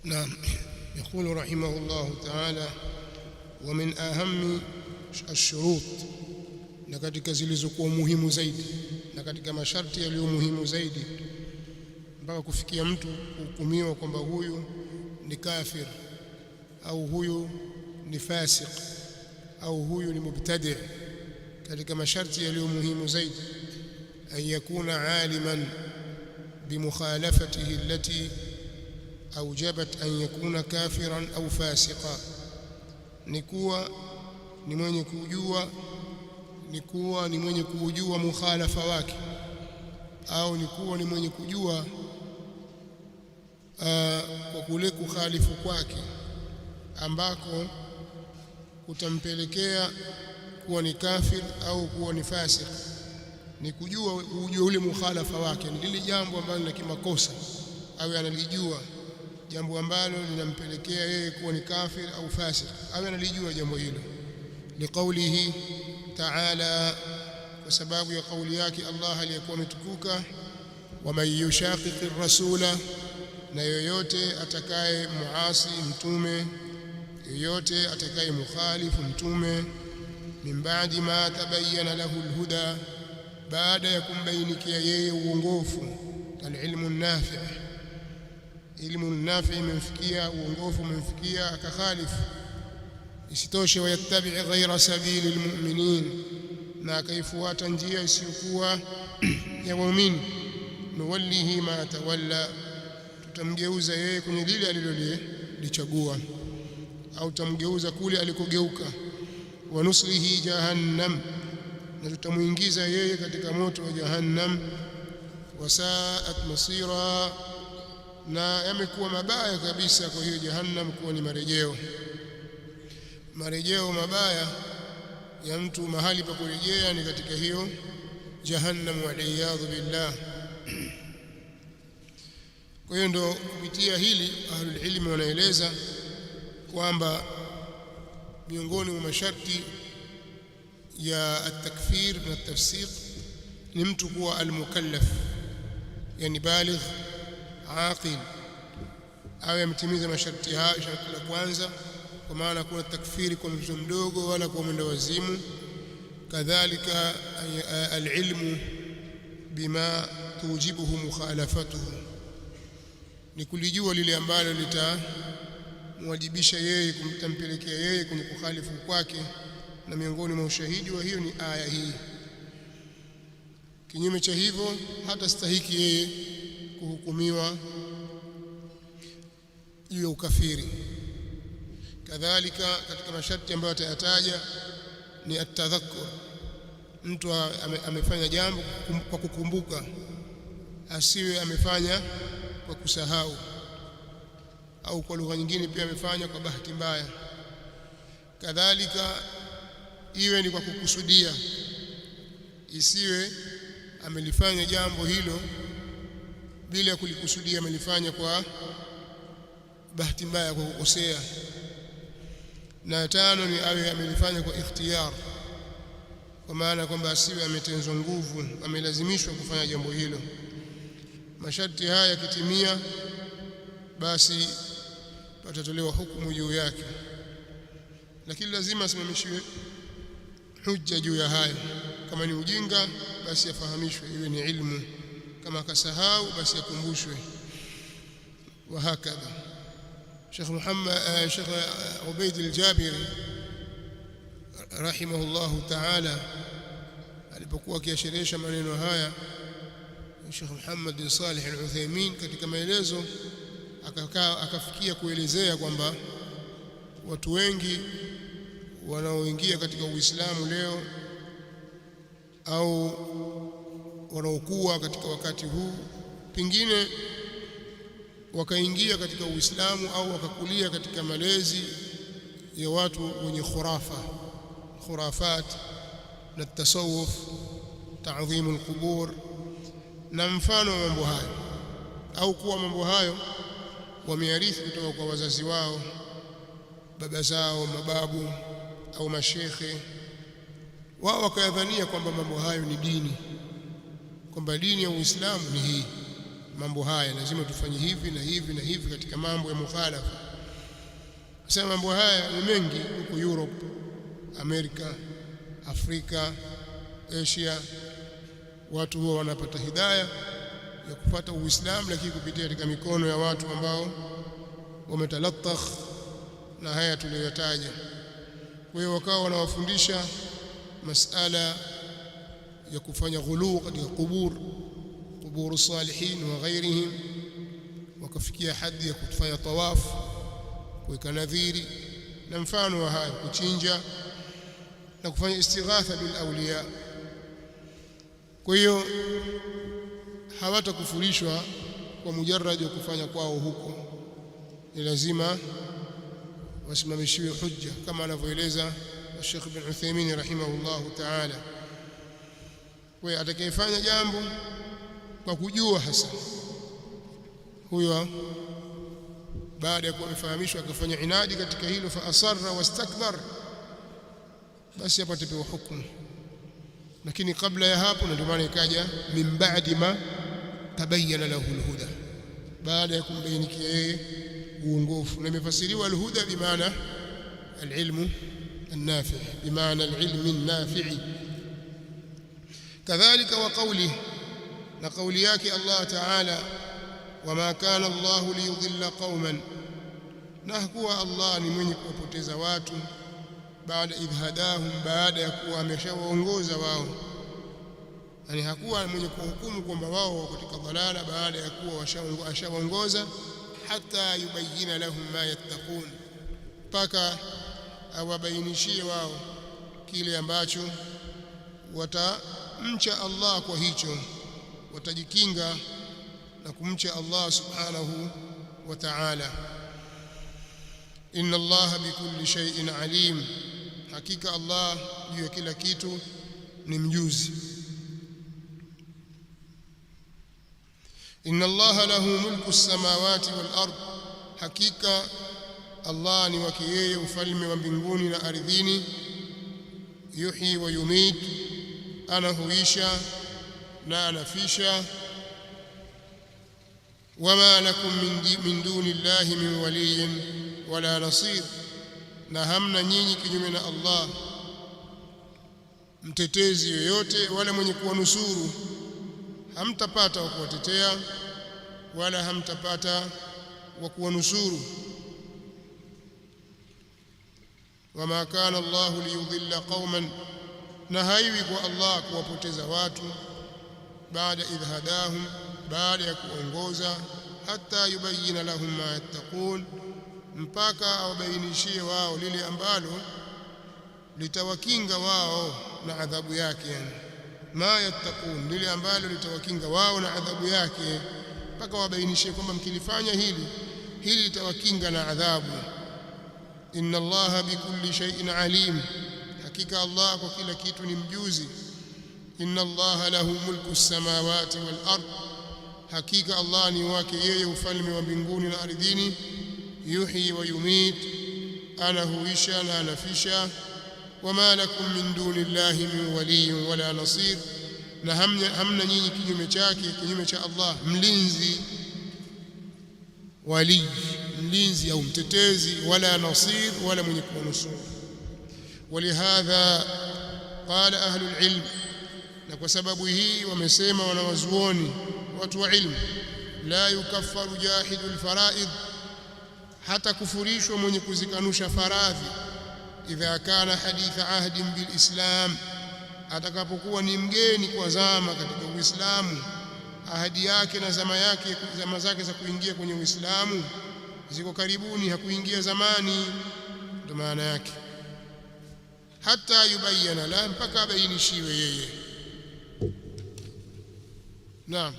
نعم. يقول رحمه الله تعالى: ومن أهم الشروط، na katika zilizokuwa muhimu zaidi na katika masharti yaliyo muhimu zaidi mpaka kufikia mtu kuhukumiwa kwamba huyu ni kafir au huyu ni fasik au huyu ni mubtadi', katika masharti yaliyo muhimu zaidi an yakuna aliman bimukhalafatihi allati aujabat an yakuna kafiran au fasiqa, ni kuwa ni mwenye kujua mukhalafa wake, au ni kuwa ni mwenye kujua kwa kule kukhalifu kwake ambako kutampelekea kuwa ni kafir au kuwa ni fasik, ni kujua ule mukhalafa wake, ni lile jambo ambalo ni kimakosa au analijua jambo ambalo linampelekea yeye kuwa ni kafir au fasik, au analijua jambo hilo. Liqaulihi ta'ala, kwa sababu ya kauli yake Allah aliyekuwa ametukuka: waman yushaqiqi rasula, na yoyote atakaye muasi mtume, yoyote atakaye mukhalifu mtume, min ba'di ma tabayyana lahu alhuda, baada ya kumbainikia yeye uongofu. Alilmu nafi', ilmu nafi' imemfikia, uongofu umemfikia, akakhalifu. Isitoshe, wayattabi' ghayra sabili almu'minin, na akaifuata njia isiyokuwa ya waumini, nuwallihi ma tawalla, tutamgeuza yeye kwenye lile alilolichagua, au tutamgeuza kule alikogeuka. Wa nuslihi jahannam, na tutamuingiza yeye katika moto wa jahannam. Wasaat masira, na yamekuwa mabaya kabisa kwa hiyo jahannam kuwa ni marejeo mabaya ya mtu, mahali pa kurejea ni katika hiyo jahannam, waliyadhu billah. Kwa hiyo ndo kupitia hili ahlul ilmi wanaeleza kwamba miongoni mwa masharti ya at-takfir na at-tafsiq ni mtu kuwa al-mukallaf, yani baligh aqil, awe ametimiza masharti haya. Sharti la kwanza, kwa maana kuna takfiri kwa mtoto mdogo wala kwa mwenda wazimu. Kadhalika al-ilmu bima tujibuhu mukhalafatuhu, ni kulijua lile ambalo litamwajibisha yeye, kumtampelekea yeye kwenye kukhalifu kwake, na miongoni mwa ushahidi wa hiyo ni aya hii. Kinyume cha hivyo hata stahiki yeye kuhukumiwa juu ya ukafiri. Kadhalika katika masharti ambayo atayataja ni at-tadhakkur, mtu amefanya jambo kwa kukumbuka, asiwe amefanya kwa kusahau, au kwa lugha nyingine pia amefanya kwa bahati mbaya. Kadhalika iwe ni kwa kukusudia, isiwe amelifanya jambo hilo bila kulikusudia, amelifanya kwa bahati mbaya, kwa kukosea. Na tano ni awe amelifanya kwa ikhtiyar, kwa maana kwamba asiwe ametenzwa nguvu, amelazimishwa kufanya jambo hilo. Masharti haya yakitimia, basi patatolewa hukumu juu yake, lakini lazima asimamishiwe hujja juu ya hayo. Kama ni ujinga, basi afahamishwe, iwe ni ilmu. Kama akasahau, basi akumbushwe, wa hakadha. Sheikh Ubayd al-Jabiri rahimahullahu ta'ala alipokuwa akiashirisha maneno haya Sheikh Muhammad bin Salih al-Uthaymeen katika maelezo, akafikia kuelezea kwamba watu wengi wanaoingia katika Uislamu leo au wanaokuwa katika wakati huu, pengine wakaingia katika Uislamu au wakakulia katika malezi ya watu wenye khurafat na tasawuf, ta'dhimul qubur na mfano wa mambo hayo, au kuwa mambo hayo wamearithi kutoka kwa wazazi wao, baba zao, mababu au mashekhe wao, wakayadhania kwamba mambo hayo ni dini, kwamba dini ya Uislamu ni hii. mambo haya, lazima tufanye hivi na hivi na hivi katika mambo ya mukhalafa. Sasa mambo haya ni mengi huko Europe, Amerika, Afrika, Asia. Watu huwa wanapata hidayah ya kupata Uislamu, lakini kupitia katika mikono ya watu ambao wametalatakh na haya tuliyotaja. Kwa hiyo wakawa wanawafundisha masala ya kufanya ghuluu katika qubur salihin wa ghairihim, wakafikia hadi ya kufanya tawafu, kuweka nadhiri na mfano wa haya, kuchinja na kufanya istighatha bil awliya. Kwa hiyo hawatakufurishwa kwa mujarrad wa kufanya kwao huko, ni lazima wasimamishiwe hujja, kama anavyoeleza Sheikh Ibn Uthaymeen rahimahullahu ta'ala. Kwa atakayefanya jambo kwa kujua hasa, huyo baada ya kuwa amefahamishwa akafanya inadi katika hilo, fa asarra wastakbar, basi apate pewa hukumu. Lakini kabla ya hapo, ndio maana ikaja min ba'di ma tabayyana lahu alhuda, baada ya kumbainikia yeye uongofu. Na imefasiriwa alhuda bimaana alilmu النافع بمعنى العلم النافع. كذلك وقوله لقولياك الله تعالى وما كان الله ليضل قوما، نحكوا الله ni mwenye kuwapoteza watu baada idh hadahum, baada ya kuwa ameshawaongoza wao. Yani hakuwa mwenye kuhukumu kwamba wao wako katika dhalala baada ya kuwa washawaongoza, hata yubayina lahum ma yattaqun, mpaka awabainishie wao kile ambacho watamcha Allah, kwa hicho watajikinga na kumcha Allah subhanahu wa ta'ala. Inna Allah bikulli shay'in alim, hakika Allah juu ya kila kitu ni mjuzi. Inna Allah lahu mulku as-samawati wal ard, hakika Allah ni wake yeye ufalme wa mbinguni na ardhini. Yuhyi wa yumit, anahuisha na anafisha. Wama lakum min duni llahi min waliyin wala nasir, na hamna nyinyi kinyume na Allah mtetezi yoyote wala mwenye kuwanusuru. Hamtapata wa kuwatetea wala hamtapata wa kuwanusuru. Wama kana Allahu liyudhilla qauman, na haiwi kwa Allah kuwapoteza watu baada idh hadahum, baada ya kuongoza, hata yubayina lahum ma yattaqun, mpaka awabainishie wao lile ambalo litawakinga wao na adhabu yake. Yani ma yattaqun, lile ambalo litawakinga wao na adhabu yake, mpaka wabainishie kwamba mkilifanya hili litawakinga na adhabu. Inna Allaha bikulli shay'in alim, hakika Allah kwa kila kitu ni mjuzi. Inna Allaha lahu mulku as-samawati wal ard, hakika Allah ni wake yeye ufalme wa mbinguni na ardhini. Yuhyi wa yumit, anahuisha na anafisha. Wama lakum min duni llahi min waliyin wala nasir, na hamna nyinyi kinyume chake, kinyume cha Allah, mlinzi, wali, mlinzi au mtetezi, wala nasir, wala mwenye kunusuru. Walihadha qala ahlu alilm, na kwa sababu hii wamesema wanawazuoni watu wa ilmu, la yukaffaru jahidu alfaraid, hata kufurishwa mwenye kuzikanusha faradhi, idha kana haditha ahdin bilislam, atakapokuwa ni mgeni kwa zama katika Uislamu, ahadi yake na zama zake za kuingia kwenye Uislamu ziko karibuni, hakuingia zamani, ndio maana yake. Hata yubayana la, mpaka abainishiwe yeye. Naam.